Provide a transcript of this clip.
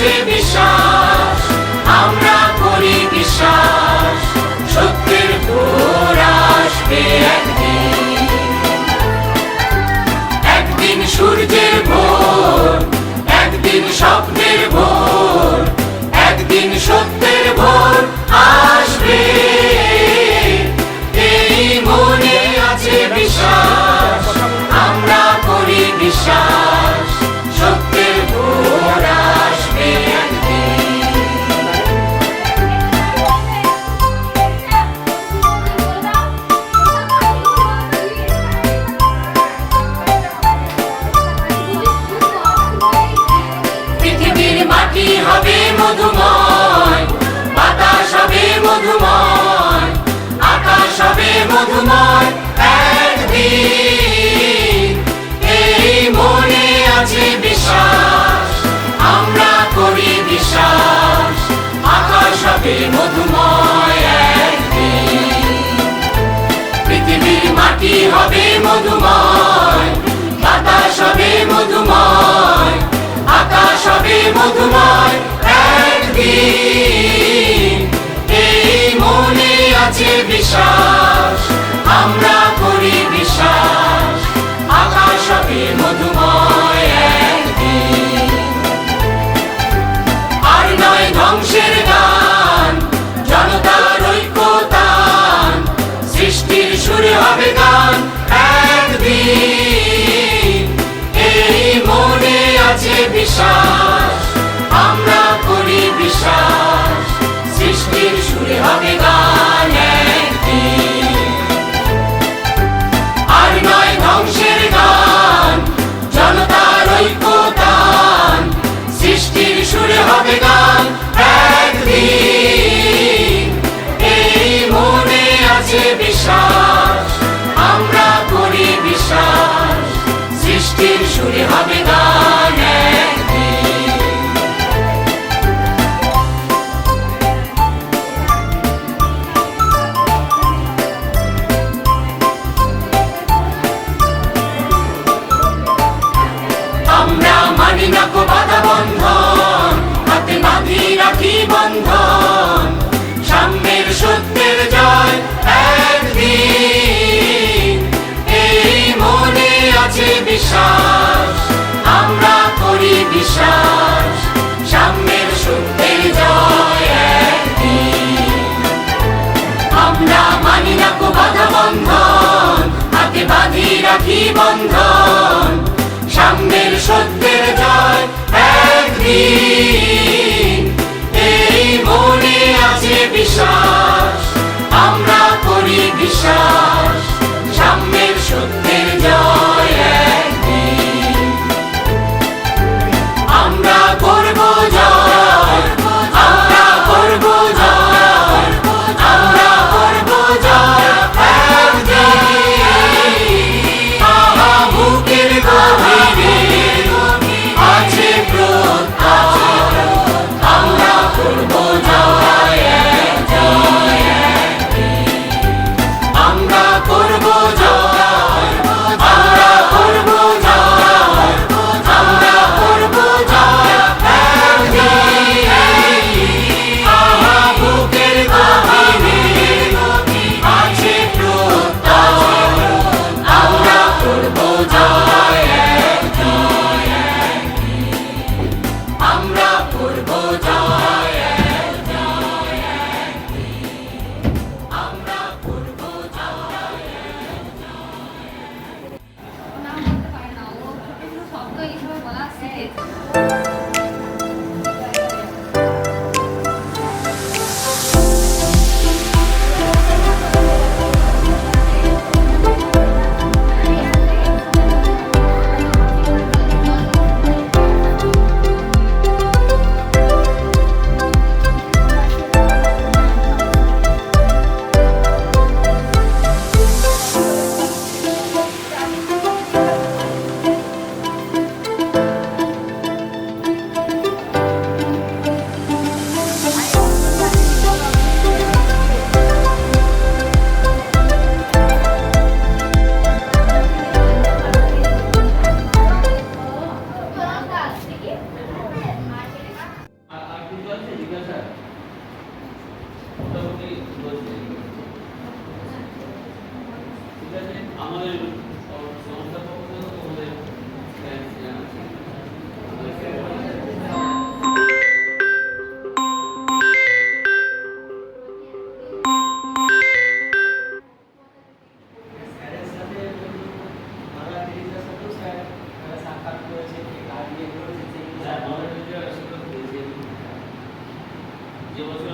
আছে বিশ্বাস, আমরা করি বিশ্বাস, সত্যের ভোর আসবে একদিন। একদিন সূর্যের ভোর, একদিন স্বপ্নের ভোর, একদিন সত্যের ভোর আসবে। এই মনে আছে বিশ্বাস, আমরা করি বিশ্বাস, সত্যের ভোর আসবে একদিন। পৃথিবীর মাটি হবে মধুময়, বাতাস হবে মধুময়, আকাশ হবে মধুময় একদিন। এই মনে আছে বিশ্বাস, আমরা করি বিশ্বাস, আকাশ হবে মধুময় একদিন। পৃথিবীর মাটি হবে মধুময়, বাতাস হবে মধুময়, আকাশ হবে মধুময় একদিন। এই মনে আছে বিশ্বাস, আমরা করি বিশ্বাস, আকাশ হবে মধুময় একদিন। আর নয় ধ্বংসের গান, জনতার ঐক্যতান, সৃষ্টির সুরে হবে গান একদিন। এই মনে আছে বিশ্বাস, আমরা করি বিশ্বাস, সৃষ্টির সুরে হবে গান একদিন। আর নয় ধ্বংসের গান, জনতার ঐক্যতান, সৃষ্টির সুরে হবে গান একদিন। এই মনে আছে বিশ্বাস, আমরা করি বিশ্বাস, সৃষ্টির সুরে হবে গান একদিন। আমরা মানি না কো বাধা বন্ধন, হাতে বাঁধি রাখি বন্ধন, সাম্যের সত্যের জয় একদিন। এই মনে আছে বিশ্বাস, আমরা করি বিশ্বাস, সাম্যের সত্যের জয় একদিন। আমরা মানি না কো বাধা বন্ধন, হাতে বাঁধি রাখি বন্ধন, সাম্যের সত্যের জয় একদিন। এই মনে আছে বিশ্বাস, আমরা করি বিশ্বাস, সাম্যের সত্যের জয় একদিন। আমরা করব জয়, আমরা করব জয়, আমরা করব জয় একদিন। আহা বুকের গভীরে আছে প্রত্যাশা, আমরা করব জয় একদিন। আমরা করব জয়, আমরা করব জয়, আমরা করব জয় একদিন। আহা বুকের গভীরে আছে প্রত্যাশা, আমরা করব জয় একদিন। আমরা করব জয় একদিন। আমরা করব জয়। নাম বলতে পারে না, ও ছোট ছোট শব্দ এইসব বলা শিখেছে। আছে জিজ্ঞাসা মোটামুটি বলছে ঠিক আছে আমাদের সংস্থা পক্ষ থেকে তোমাদের থ্যাঙ্কস জানাচ্ছি স্যারের সাথে বাংলা টিচারের সাথেও স্যার সাক্ষাৎ করেছে কাজ নিয়ে করেছে হ্যাঁ আমাদের যে বছর